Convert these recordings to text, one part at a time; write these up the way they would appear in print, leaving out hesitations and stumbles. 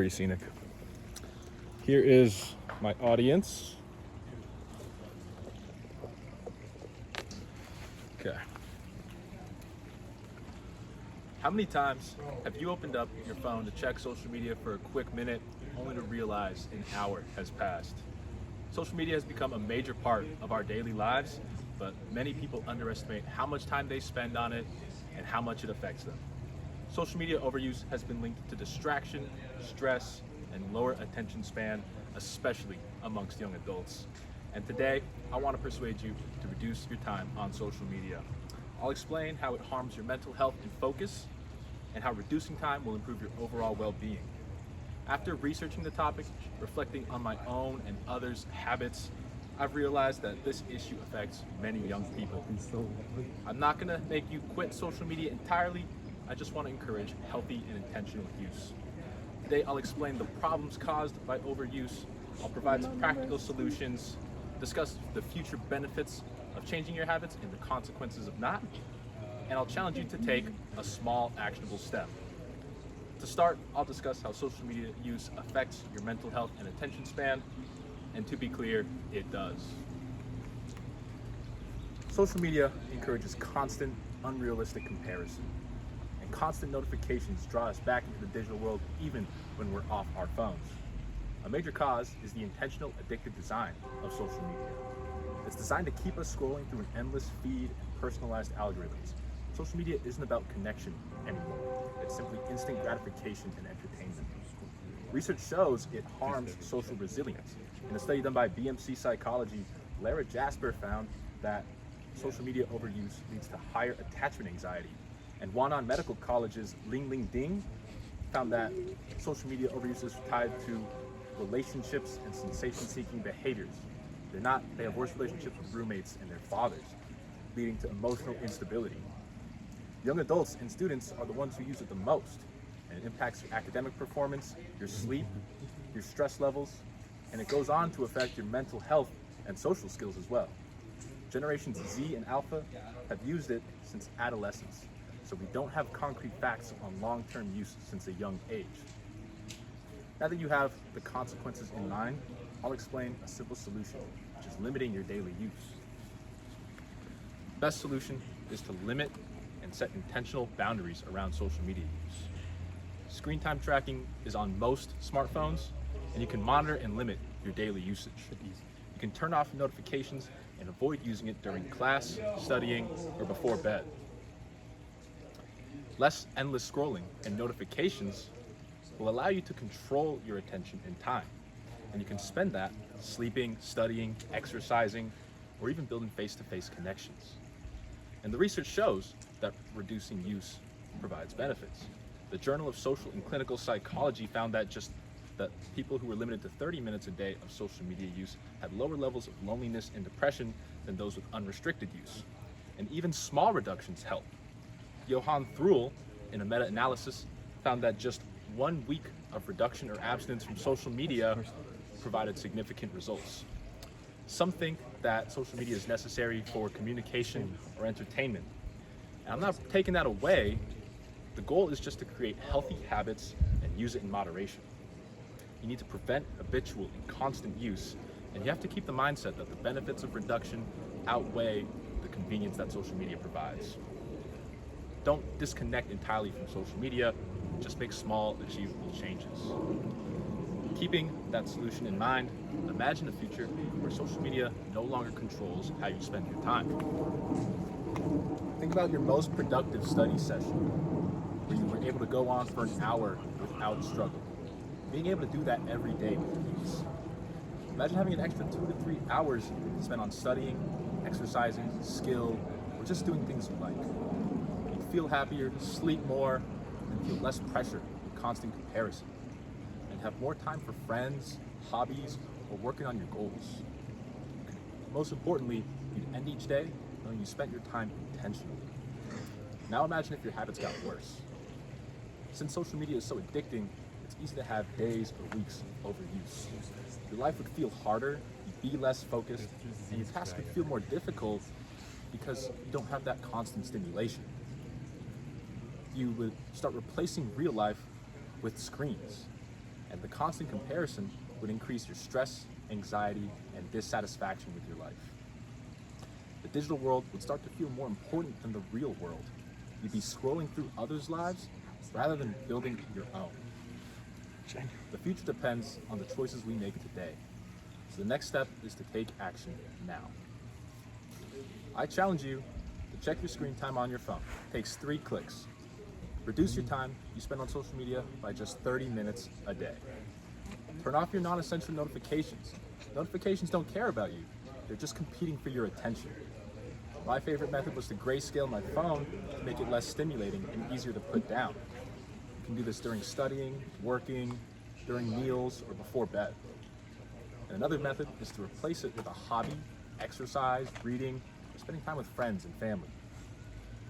Very scenic. Here is my audience. Okay. How many times have you opened up your phone to check social media for a quick minute only to realize an hour has passed? Social media has become a major part of our daily lives, but many people underestimate how much time they spend on it and how much it affects them. Social media overuse has been linked to distraction, stress, and lower attention span, especially amongst young adults. And today, I want to persuade you to reduce your time on social media. I'll explain how it harms your mental health and focus, and how reducing time will improve your overall well-being. After researching the topic, reflecting on my own and others' habits, I've realized that this issue affects many young people. I'm not going to make you quit social media entirely. I just want to encourage healthy and intentional use. Today, I'll explain the problems caused by overuse. I'll provide some practical solutions, discuss the future benefits of changing your habits and the consequences of not, and I'll challenge you to take a small, actionable step. To start, I'll discuss how social media use affects your mental health and attention span, and to be clear, it does. Social media encourages constant, unrealistic comparison, and constant notifications draw us back into the digital world even when we're off our phones. A major cause is the intentional addictive design of social media. It's designed to keep us scrolling through an endless feed and personalized algorithms. Social media isn't about connection anymore. It's simply instant gratification and entertainment. Research shows it harms social resilience. In a study done by BMC Psychology, Lara Jasper found that social media overuse leads to higher attachment anxiety. And Wanan Medical College's Ling Ding found that social media overuse is tied to relationships and sensation-seeking behaviors. They have worse relationships with roommates and their fathers, leading to emotional instability. Young adults and students are the ones who use it the most, and it impacts your academic performance, your sleep, your stress levels, and it goes on to affect your mental health and social skills as well. Generations Z and Alpha have used it since adolescence, so we don't have concrete facts on long-term use since a young age. Now that you have the consequences in mind, I'll explain a simple solution, which is limiting your daily use. The best solution is to limit and set intentional boundaries around social media use. Screen time tracking is on most smartphones, and you can monitor and limit your daily usage. You can turn off notifications and avoid using it during class, studying, or before bed. Less endless scrolling and notifications will allow you to control your attention and time. And you can spend that sleeping, studying, exercising, or even building face-to-face connections. And the research shows that reducing use provides benefits. The Journal of Social and Clinical Psychology found that people who were limited to 30 minutes a day of social media use had lower levels of loneliness and depression than those with unrestricted use. And even small reductions help. Johan Thruel, in a meta-analysis, found that just 1 week of reduction or abstinence from social media provided significant results. Some think that social media is necessary for communication or entertainment. And I'm not taking that away. The goal is just to create healthy habits and use it in moderation. You need to prevent habitual and constant use, and you have to keep the mindset that the benefits of reduction outweigh the convenience that social media provides. Don't disconnect entirely from social media, just make small, achievable changes. Keeping that solution in mind, imagine a future where social media no longer controls how you spend your time. Think about your most productive study session, where you were able to go on for an hour without struggle. Being able to do that every day with ease. Imagine having an extra 2 to 3 hours spent on studying, exercising, skill, or just doing things you like. You'd feel happier, sleep more, and feel less pressure and constant comparison. And have more time for friends, hobbies, or working on your goals. Most importantly, you'd end each day knowing you spent your time intentionally. Now imagine if your habits got worse. Since social media is so addicting, it's easy to have days or weeks of overuse. Your life would feel harder, you'd be less focused, and your tasks would feel more difficult because you don't have that constant stimulation. You would start replacing real life with screens. And the constant comparison would increase your stress, anxiety, and dissatisfaction with your life. The digital world would start to feel more important than the real world. You'd be scrolling through others' lives rather than building your own. The future depends on the choices we make today. So the next step is to take action now. I challenge you to check your screen time on your phone. It takes 3 clicks. Reduce your time you spend on social media by just 30 minutes a day. Turn off your non-essential notifications. Notifications don't care about you. They're just competing for your attention. My favorite method was to grayscale my phone to make it less stimulating and easier to put down. You can do this during studying, working, during meals, or before bed. And another method is to replace it with a hobby, exercise, reading, or spending time with friends and family.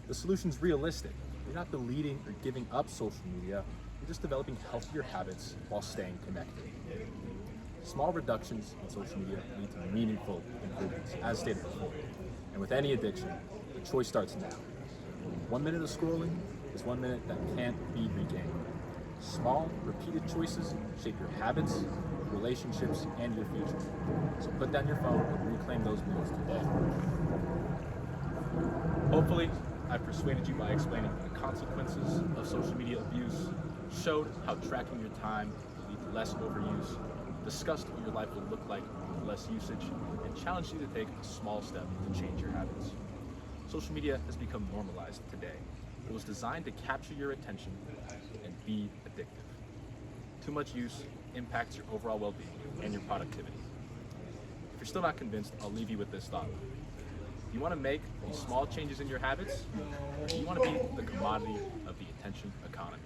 The solution's realistic. You're not deleting or giving up social media, you're just developing healthier habits while staying connected. Small reductions in social media lead to meaningful improvements, as stated before. And with any addiction, the choice starts now. 1 minute of scrolling is 1 minute that can't be regained. Small, repeated choices shape your habits, relationships, and your future. So put down your phone and reclaim those minutes today. Hopefully, I've persuaded you by explaining the consequences of social media abuse, showed how tracking your time will lead to less overuse, discussed what your life will look like with less usage, and challenged you to take a small step to change your habits. Social media has become normalized today. It was designed to capture your attention and be addictive. Too much use impacts your overall well-being and your productivity. If you're still not convinced, I'll leave you with this thought. Do you want to make these small changes in your habits, or do you want to be the commodity of the attention economy?